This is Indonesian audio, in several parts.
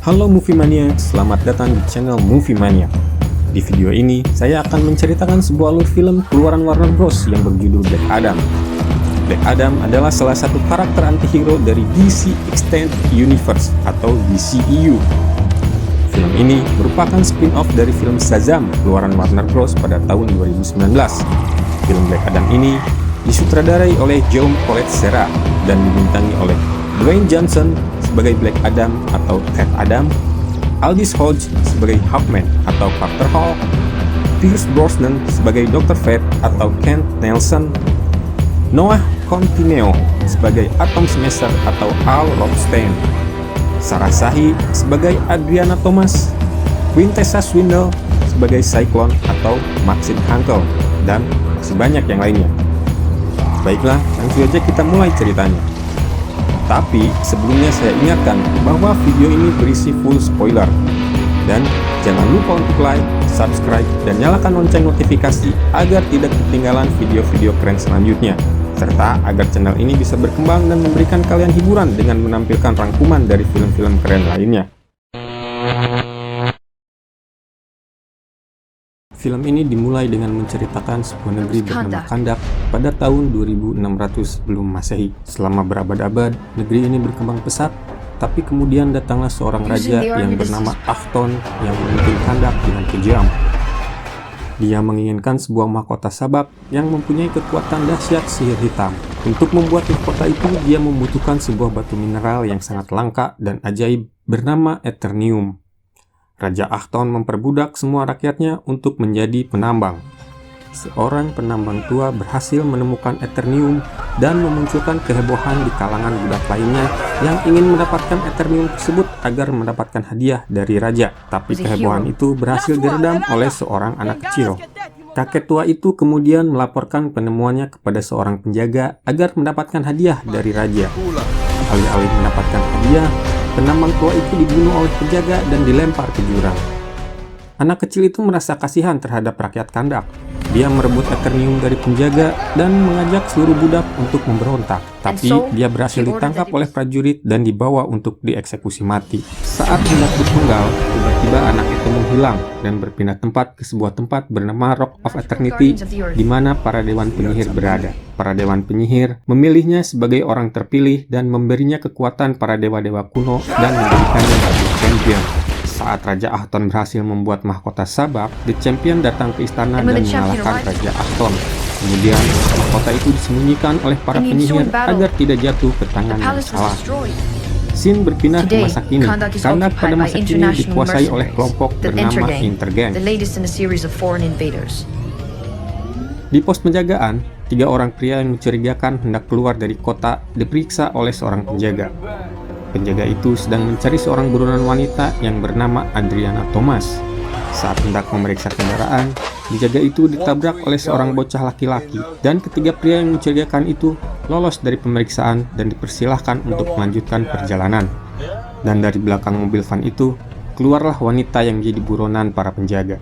Halo Movie Mania, selamat datang di channel Movie Mania. Di video ini, saya akan menceritakan sebuah alur film keluaran Warner Bros. Yang berjudul Black Adam. Black Adam adalah salah satu karakter antihero dari DC Extended Universe atau DCEU. Film ini merupakan spin-off dari film Shazam keluaran Warner Bros. Pada tahun 2019. Film Black Adam ini disutradarai oleh John Collet-Serra dan dibintangi oleh Dwayne Johnson sebagai Black Adam atau Ted Adam, Aldis Hodge sebagai Hawkman atau Carter Hall, Pierce Brosnan sebagai Dr. Fate atau Kent Nelson, Noah Centineo sebagai Atom Smasher atau Al Rothstein, Sarah Shahi sebagai Adriana Thomas, Quintessa Swindle sebagai Cyclone atau Maxine Hankel, dan masih banyak yang lainnya. Baiklah, langsung saja kita mulai ceritanya. Tapi sebelumnya saya ingatkan bahwa video ini berisi full spoiler. Dan jangan lupa untuk like, subscribe, dan nyalakan lonceng notifikasi agar tidak ketinggalan video-video keren selanjutnya. Serta agar channel ini bisa berkembang dan memberikan kalian hiburan dengan menampilkan rangkuman dari film-film keren lainnya. Film ini dimulai dengan menceritakan sebuah negeri bernama Kahndaq pada tahun 2600 sebelum Masehi. Selama berabad-abad, negeri ini berkembang pesat, tapi kemudian datanglah seorang raja yang bernama Achton yang memimpin Kahndaq dengan kejam. Dia menginginkan sebuah mahkota sabak yang mempunyai kekuatan dahsyat sihir hitam. Untuk membuat mahkota itu, dia membutuhkan sebuah batu mineral yang sangat langka dan ajaib bernama Eternium. Raja Achton memperbudak semua rakyatnya untuk menjadi penambang. Seorang penambang tua berhasil menemukan Eternium dan memunculkan kehebohan di kalangan budak lainnya yang ingin mendapatkan Eternium tersebut agar mendapatkan hadiah dari raja. Tapi kehebohan itu berhasil diredam oleh seorang anak kecil. Kakek tua itu kemudian melaporkan penemuannya kepada seorang penjaga agar mendapatkan hadiah dari raja. Alih-alih mendapatkan hadiah, penambang tua itu dibunuh oleh penjaga dan dilempar ke jurang. Anak kecil itu merasa kasihan terhadap rakyat Kahndaq. Dia merebut Eternium dari penjaga dan mengajak seluruh budak untuk memberontak. Tapi dia berhasil ditangkap oleh prajurit dan dibawa untuk dieksekusi mati. Saat hendak berpenggal, tiba-tiba anak itu menghilang dan berpindah tempat ke sebuah tempat bernama Rock of Eternity, di mana para dewan penyihir berada. Para dewan penyihir memilihnya sebagai orang terpilih dan memberinya kekuatan para dewa-dewa kuno dan menjadikannya sebagai champion. Saat Raja Achton berhasil membuat mahkota sabak, The Champion datang ke istana dan mengalahkan Raja Achton. Kemudian, mahkota itu disembunyikan oleh para penyihir agar tidak jatuh ke tangan yang salah. Scene berpindah ke masa kini. Kahndaq pada masa kini dikuasai oleh kelompok bernama Intergang. Di pos penjagaan, 3 orang pria yang mencurigakan hendak keluar dari kota diperiksa oleh seorang penjaga. Penjaga itu sedang mencari seorang buronan wanita yang bernama Adriana Thomas. Saat hendak memeriksa kendaraan, penjaga itu ditabrak oleh seorang bocah laki-laki, dan ketiga pria yang mencurigakan itu lolos dari pemeriksaan dan dipersilahkan untuk melanjutkan perjalanan. Dan dari belakang mobil van itu, keluarlah wanita yang jadi buronan para penjaga.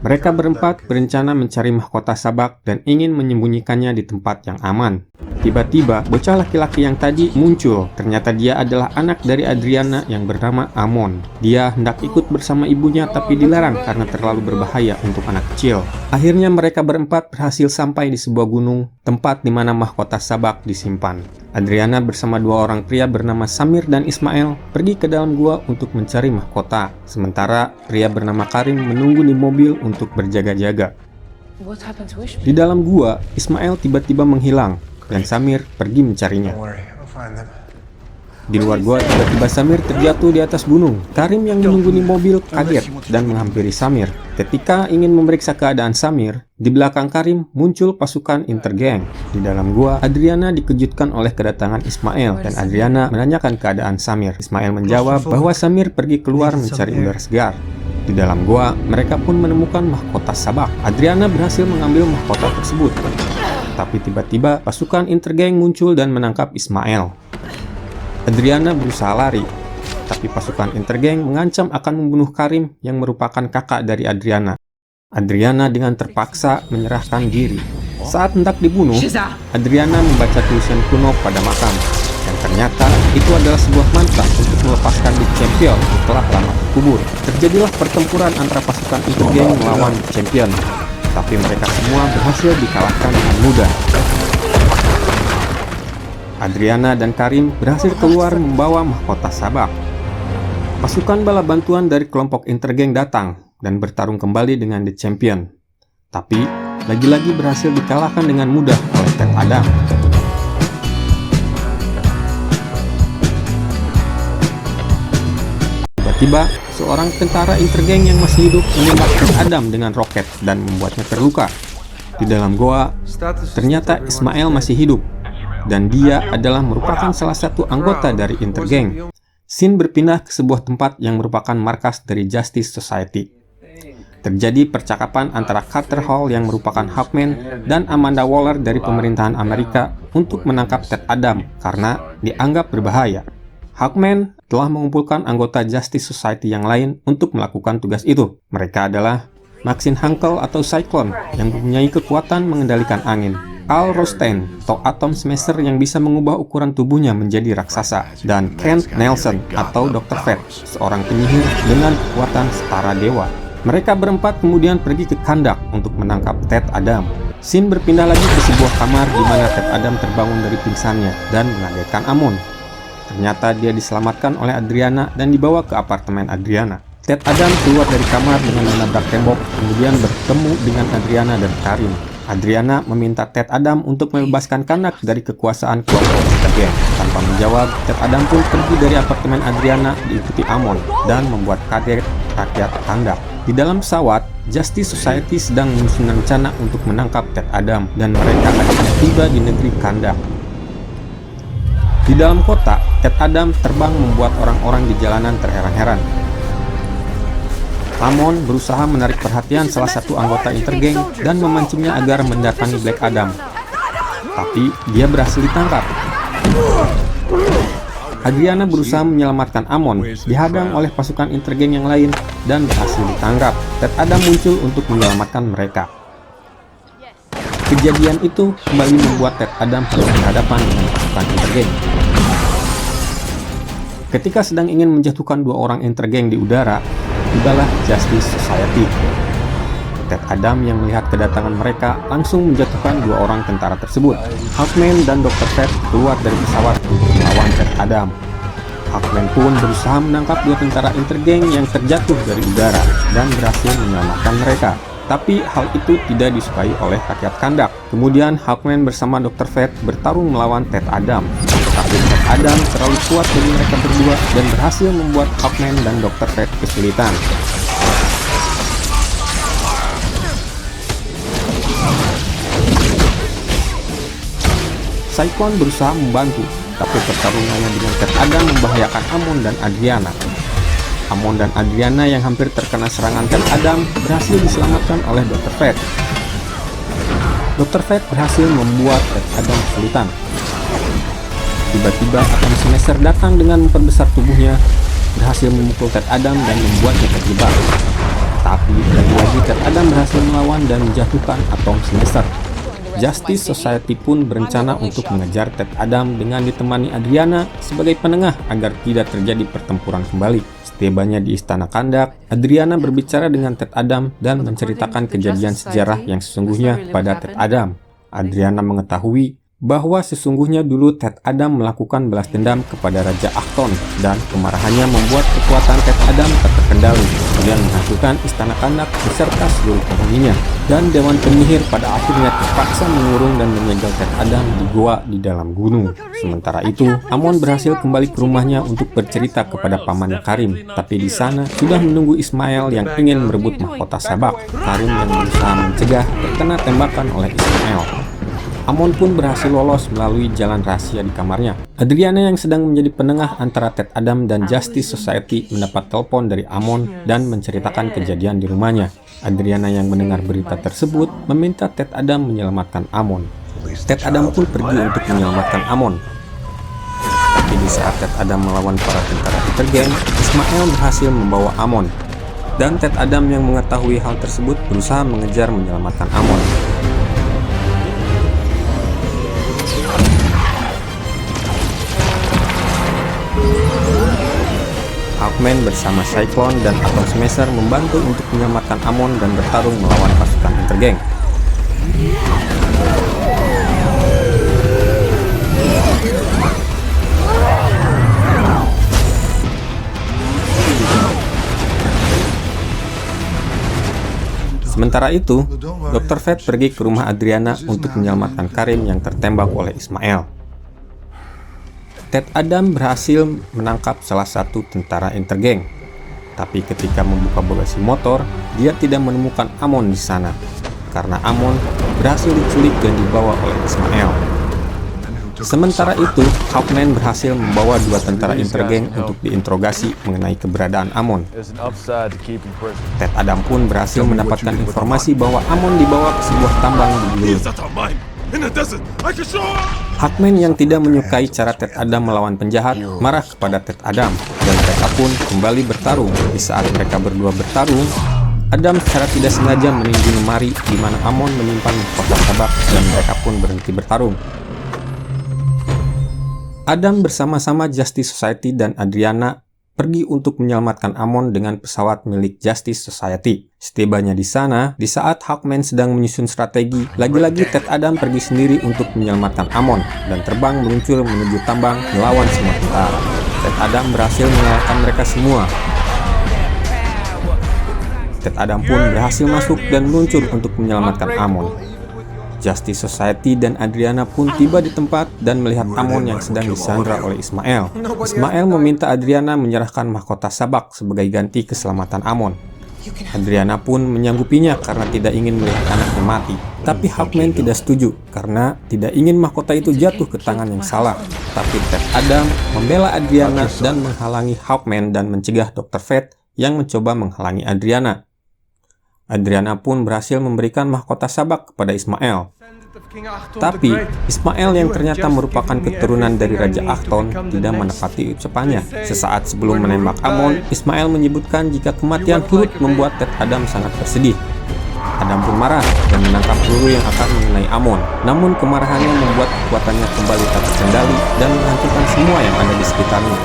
Mereka berempat berencana mencari mahkota sabak dan ingin menyembunyikannya di tempat yang aman. Tiba-tiba, bocah laki-laki yang tadi muncul. Ternyata dia adalah anak dari Adriana yang bernama Amon. Dia hendak ikut bersama ibunya tapi dilarang karena terlalu berbahaya untuk anak kecil. Akhirnya mereka berempat berhasil sampai di sebuah gunung, tempat di mana mahkota sabak disimpan. Adriana bersama 2 orang pria bernama Samir dan Ismail pergi ke dalam gua untuk mencari mahkota. Sementara pria bernama Karim menunggu di mobil untuk berjaga-jaga. Di dalam gua, Ismail tiba-tiba menghilang dan Samir pergi mencarinya. Di luar gua, tiba-tiba Samir terjatuh di atas gunung. Karim yang menunggu di mobil kaget dan menghampiri Samir. Ketika ingin memeriksa keadaan Samir, di belakang Karim muncul pasukan Intergang. Di dalam gua, Adriana dikejutkan oleh kedatangan Ismail dan Adriana menanyakan keadaan Samir. Ismail menjawab bahwa Samir pergi keluar mencari udara segar. Di dalam gua, mereka pun menemukan mahkota sabak. Adriana berhasil mengambil mahkota tersebut. Tapi tiba-tiba pasukan Intergang muncul dan menangkap Ismail. Adriana berusaha lari, tapi pasukan Intergang mengancam akan membunuh Karim yang merupakan kakak dari Adriana. Adriana dengan terpaksa menyerahkan diri. Saat hendak dibunuh, Adriana membaca tulisan kuno pada makam, dan Ternyata itu adalah sebuah mantra untuk melepaskan The Champion setelah lama terkubur. Terjadilah pertempuran antara pasukan Intergang melawan The Champion, tapi mereka semua berhasil dikalahkan dengan mudah. Adriana dan Karim berhasil keluar membawa mahkota sabak. Pasukan bala bantuan dari kelompok Intergang datang dan bertarung kembali dengan The Champion. Tapi, lagi-lagi berhasil dikalahkan dengan mudah oleh Ted Adam. Tiba-tiba, seorang tentara Intergang yang masih hidup menembak Ted Adam dengan roket dan membuatnya terluka. Di dalam goa, ternyata Ismail masih hidup, dan dia adalah merupakan salah satu anggota dari Intergang. Scene berpindah ke sebuah tempat yang merupakan markas dari Justice Society. Terjadi percakapan antara Carter Hall yang merupakan Hawkman dan Amanda Waller dari pemerintahan Amerika untuk menangkap Ted Adam karena dianggap berbahaya. Hawkman telah mengumpulkan anggota Justice Society yang lain untuk melakukan tugas itu. Mereka adalah Maxine Hankel atau Cyclone yang mempunyai kekuatan mengendalikan angin, Al Rostein atau Atom Smasher yang bisa mengubah ukuran tubuhnya menjadi raksasa, dan Kent Nelson atau Dr. Fate, seorang penyihir dengan kekuatan setara dewa. Mereka berempat kemudian pergi ke Kandak untuk menangkap Ted Adam. Scene berpindah lagi ke sebuah kamar di mana Ted Adam terbangun dari pingsannya dan mengagetkan Amon. Ternyata dia diselamatkan oleh Adriana dan dibawa ke apartemen Adriana. Ted Adam keluar dari kamar dengan menabrak tembok, kemudian bertemu dengan Adriana dan Karim. Adriana meminta Ted Adam untuk membebaskan Kandak dari kekuasaan kelompok Intergang. Tanpa menjawab, Ted Adam pun pergi dari apartemen Adriana diikuti Amon dan membuat kaget rakyat Kandak. Di dalam pesawat, Justice Society sedang menyusun rencana untuk menangkap Ted Adam dan mereka akhirnya tiba di negeri Kandak. Di dalam kota, Ted Adam terbang membuat orang-orang di jalanan terheran-heran. Amon berusaha menarik perhatian salah satu anggota Intergang dan memancingnya agar mendatangi Black Adam. Tapi dia berhasil ditangkap. Adriana berusaha menyelamatkan Amon, dihadang oleh pasukan Intergang yang lain dan berhasil ditangkap. Ted Adam muncul untuk menyelamatkan mereka. Kejadian itu kembali membuat Ted Adam harus berhadapan dengan pasukan Intergang. Ketika sedang ingin menjatuhkan dua orang Intergang di udara, tibalah Justice Society. Ted Adam yang melihat kedatangan mereka langsung menjatuhkan dua orang tentara tersebut. Hawkman dan Dr. Fate keluar dari pesawat untuk melawan Ted Adam. Hawkman pun berusaha menangkap dua tentara Intergang yang terjatuh dari udara dan berhasil menyelamatkan mereka. Tapi hal itu tidak disukai oleh rakyat Kandak. Kemudian Hawkman bersama Dr. Fate bertarung melawan Ted Adam. Tetapi Ted Adam terlalu kuat bagi mereka berdua dan berhasil membuat Hawkman dan Dr. Fate kesulitan. Cyclone berusaha membantu, tapi pertarungannya dengan Ted Adam membahayakan Amon dan Adriana. Amon dan Adriana yang hampir terkena serangan Ted Adam berhasil diselamatkan oleh Dr. Fate. Dr. Fate berhasil membuat Ted Adam kesulitan. Tiba-tiba Atom Smasher datang dengan memperbesar tubuhnya, berhasil memukul Ted Adam dan membuatnya terjebak. Tapi lagi-lagi Ted Adam berhasil melawan dan menjatuhkan Atom Smasher. Justice Society pun berencana untuk mengejar Ted Adam dengan ditemani Adriana sebagai penengah agar tidak terjadi pertempuran kembali. Setibanya di Istana Kandak, Adriana berbicara dengan Ted Adam dan menceritakan kejadian sejarah yang sesungguhnya pada Ted Adam. Adriana mengetahui bahwa sesungguhnya dulu Ted Adam melakukan balas dendam kepada Raja Achton dan kemarahannya membuat kekuatan Ted Adam tak terkendali, kemudian menghancurkan Istana Kandak beserta seluruh penghuninya, dan Dewan Penyihir pada akhirnya terpaksa mengurung dan menyegel Ted Adam di goa di dalam gunung. Sementara itu, Amon berhasil kembali ke rumahnya untuk bercerita kepada pamannya Karim, tapi di sana sudah menunggu Ismail yang ingin merebut mahkota sabak. Karim yang berusaha mencegah terkena tembakan oleh Ismail. Amon pun berhasil lolos melalui jalan rahasia di kamarnya. Adriana yang sedang menjadi penengah antara Ted Adam dan Justice Society mendapat telepon dari Amon dan menceritakan kejadian di rumahnya. Adriana yang mendengar berita tersebut meminta Ted Adam menyelamatkan Amon. Ted Adam pun pergi untuk menyelamatkan Amon. Tapi di saat Ted Adam melawan para tentara Intergang, Ismail berhasil membawa Amon. Dan Ted Adam yang mengetahui hal tersebut berusaha mengejar menyelamatkan Amon. Hawkman bersama Cyclone dan Atom Smasher membantu untuk menyelamatkan Amon dan bertarung melawan pasukan Intergang. Sementara itu, Dr. Fate pergi ke rumah Adriana untuk menyelamatkan Karim yang tertembak oleh Ismael. Ted Adam berhasil menangkap salah satu tentara Intergang, tapi ketika membuka bagasi motor, dia tidak menemukan Amon di sana, karena Amon berhasil diculik dan dibawa oleh Ismael. Sementara itu, Hawkman berhasil membawa dua tentara Intergang untuk diinterogasi mengenai keberadaan Amon. Ted Adam pun berhasil mendapatkan informasi bahwa Amon dibawa ke sebuah tambang di gurun. Hawkman yang tidak menyukai cara Ted Adam melawan penjahat marah kepada Ted Adam, dan mereka pun kembali bertarung. Di saat mereka berdua bertarung, Adam secara tidak sengaja menindih lemari di mana Amon menyimpan kotak tabak, dan mereka pun berhenti bertarung. Adam bersama-sama Justice Society dan Adriana pergi untuk menyelamatkan Amon dengan pesawat milik Justice Society. Setibanya di sana, di saat Hawkman sedang menyusun strategi, lagi-lagi Ted Adam pergi sendiri untuk menyelamatkan Amon dan terbang meluncur menuju tambang melawan semua tentara. Ted Adam berhasil mengalahkan mereka semua. Ted Adam pun berhasil masuk dan meluncur untuk menyelamatkan Amon. Justice Society dan Adriana pun tiba di tempat dan melihat Amon yang sedang disandra oleh Ismael. Ismael meminta Adriana menyerahkan mahkota sabak sebagai ganti keselamatan Amon. Adriana pun menyanggupinya karena tidak ingin melihat anaknya mati. Tapi Hawkman tidak setuju karena tidak ingin mahkota itu jatuh ke tangan yang salah. Tapi Ted Adam membela Adriana dan menghalangi Hawkman dan mencegah Dr. Fate yang mencoba menghalangi Adriana. Adriana pun berhasil memberikan mahkota sabak kepada Ismael. Tapi Ismael yang ternyata merupakan keturunan dari Raja Achton tidak menepati ucapannya. Sesaat sebelum menembak Amon, Ismael menyebutkan jika kematian Hurut membuat Ted Adam sangat bersedih. Adam pun marah dan menangkap peluru yang akan mengenai Amon. Namun kemarahannya membuat kekuatannya kembali tak terkendali dan menghancurkan semua yang ada di sekitarnya.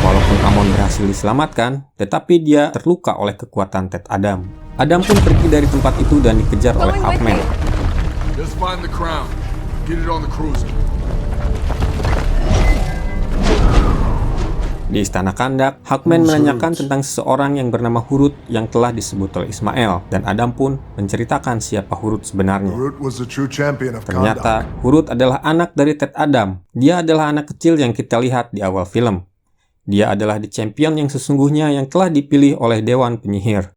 Walaupun Amon berhasil diselamatkan, tetapi dia terluka oleh kekuatan Ted Adam. Adam pun pergi dari tempat itu dan dikejar oleh Hawkman. Di Istana Kandak, Hawkman menanyakan tentang seseorang yang bernama Hurut yang telah disebut oleh Ismael, dan Adam pun menceritakan siapa Hurut sebenarnya. Ternyata, Hurut adalah anak dari Ted Adam. Dia adalah anak kecil yang kita lihat di awal film. Dia adalah The Champion yang sesungguhnya yang telah dipilih oleh Dewan Penyihir.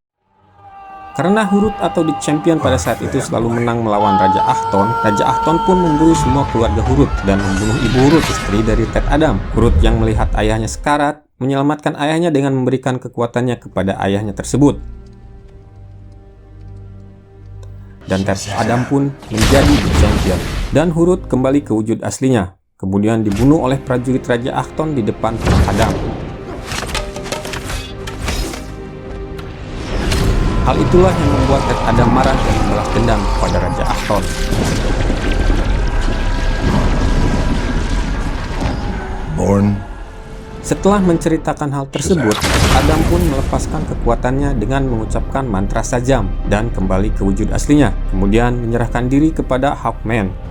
Karena Hurut atau The Champion pada saat itu selalu menang melawan Raja Achton pun memburu semua keluarga Hurut dan membunuh ibu Hurut, istri dari Ted Adam. Hurut yang melihat ayahnya sekarat, menyelamatkan ayahnya dengan memberikan kekuatannya kepada ayahnya tersebut. Dan Ted Adam pun menjadi The Champion. Dan Hurut kembali ke wujud aslinya. Kemudian dibunuh oleh prajurit Raja Achton di depan Ted Adam. Hal itulah yang membuat Ted Adam marah dan membalas dendam kepada Raja Achton. Setelah menceritakan hal tersebut, Adam pun melepaskan kekuatannya dengan mengucapkan mantra sajam dan kembali ke wujud aslinya, kemudian menyerahkan diri kepada Hawkman.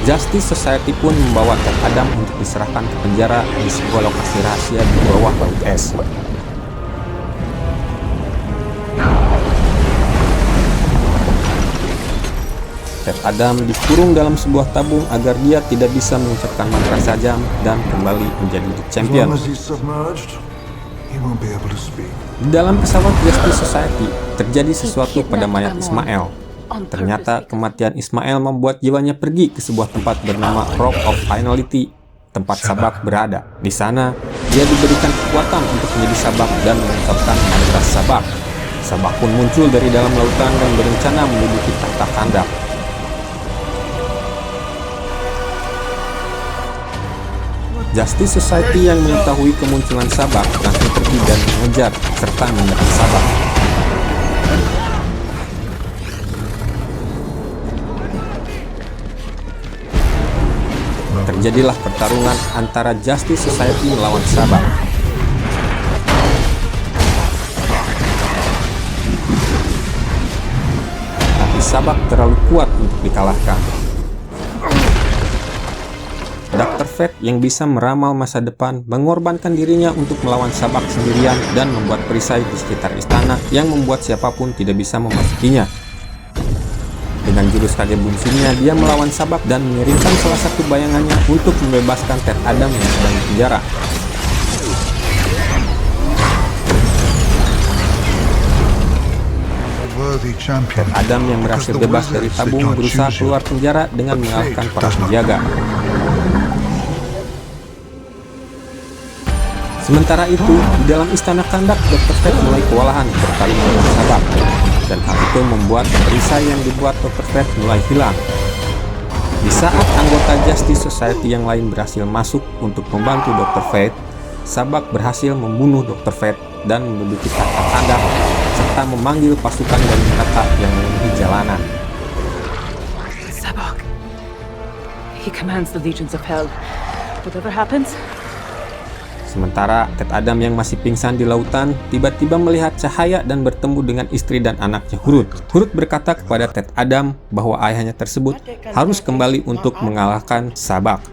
Justice Society pun membawa Ted Adam untuk diserahkan ke penjara di sebuah lokasi rahasia di bawah laut es. Ted Adam dikurung dalam sebuah tabung agar dia tidak bisa mengucapkan mantra sajam dan kembali menjadi The Champion. Di dalam pesawat Justice Society terjadi sesuatu pada mayat Ismael. Ternyata kematian Ismael membuat jiwanya pergi ke sebuah tempat bernama Rock of Finality, tempat sabak berada. Di sana, dia diberikan kekuatan untuk menjadi sabak dan mengucapkan mantra sabak. Sabak pun muncul dari dalam lautan dan berencana menduduki tahta Kandak. Justice Society yang mengetahui kemunculan sabak langsung pergi dan mengejar serta menyerang sabak. Terjadilah pertarungan antara Justice Society melawan Sabak. Tapi Sabak terlalu kuat untuk dikalahkan. Dr. Fate yang bisa meramal masa depan mengorbankan dirinya untuk melawan Sabak sendirian dan membuat perisai di sekitar istana yang membuat siapapun tidak bisa memasukinya. Dengan jurus kage bunsinnya, dia melawan Sabak dan mengirimkan salah satu bayangannya untuk membebaskan Ted Adam yang sedang dipenjara. Ted Adam yang berhasil bebas dari tabung berusaha keluar penjara dengan mengalahkan para penjaga. Sementara itu, di dalam istana Kahndaq, Dr. Fate mulai kewalahan bertarung dengan Sabak, dan hal itu membuat perisai yang dibuat Dr. Fate mulai hilang. Di saat anggota Justice Society yang lain berhasil masuk untuk membantu Dr. Fate, Sabak berhasil membunuh Dr. Fate dan menduduki tahta Kahndaq, serta memanggil pasukan dari Neraka yang memenuhi jalanan. Sabak. He commands the legions of hell. Whatever happens, Sementara Ted Adam yang masih pingsan di lautan tiba-tiba melihat cahaya dan bertemu dengan istri dan anaknya Hurut. Hurut berkata kepada Ted Adam bahwa ayahnya tersebut harus kembali untuk mengalahkan Sabak.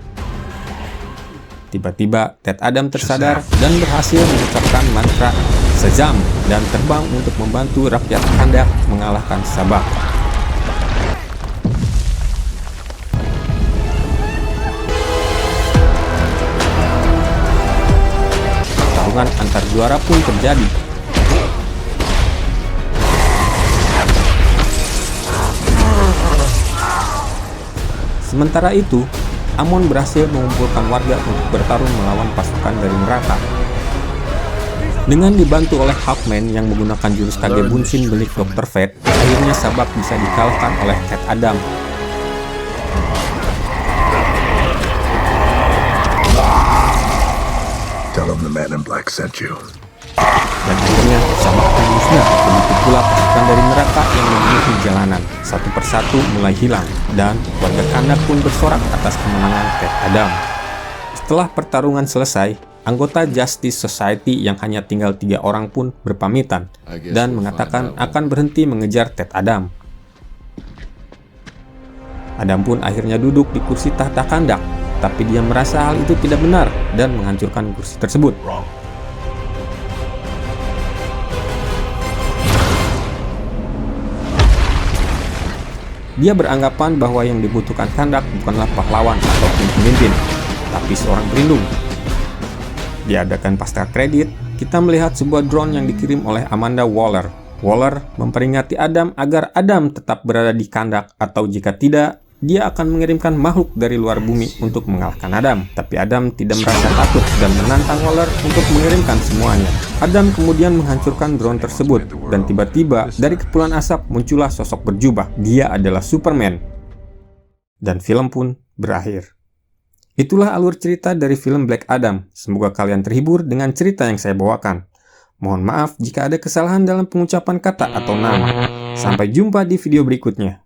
Tiba-tiba Ted Adam tersadar dan berhasil mengucapkan mantra Shazam dan terbang untuk membantu rakyat Kahndaq mengalahkan Sabak. Antar juara pun terjadi. Sementara itu, Amon berhasil mengumpulkan warga untuk bertarung melawan pasukan dari neraka. Dengan dibantu oleh Hawkman yang menggunakan jurus kage bunsin milik Dr. Fate, akhirnya Sabak bisa dikalahkan oleh Ted Adam. Tell him the man in black sent you. Dan akhirnya Sabak pun musnah, begitu pula pasukan dari neraka yang memenuhi jalanan. Satu persatu mulai hilang, dan warga Kahndaq pun bersorak atas kemenangan Ted Adam. Setelah pertarungan selesai, anggota Justice Society yang hanya tinggal 3 orang pun berpamitan dan mengatakan akan berhenti mengejar Ted Adam. Adam pun akhirnya duduk di kursi tahta Kahndaq, tapi dia merasa hal itu tidak benar dan menghancurkan kursi tersebut. Dia beranggapan bahwa yang dibutuhkan Kahndaq bukanlah pahlawan ataupun pemimpin, tapi seorang pelindung. Diadakan pasca kredit, kita melihat sebuah drone yang dikirim oleh Amanda Waller. Waller memperingati Adam agar Adam tetap berada di Kahndaq, atau jika tidak, dia akan mengirimkan makhluk dari luar bumi untuk mengalahkan Adam. Tapi Adam tidak merasa takut dan menantang Waller untuk mengirimkan semuanya. Adam kemudian menghancurkan drone tersebut, dan tiba-tiba dari kepulan asap muncullah sosok berjubah. Dia adalah Superman. Dan film pun berakhir. Itulah alur cerita dari film Black Adam. Semoga kalian terhibur dengan cerita yang saya bawakan. Mohon maaf jika ada kesalahan dalam pengucapan kata atau nama. Sampai jumpa di video berikutnya.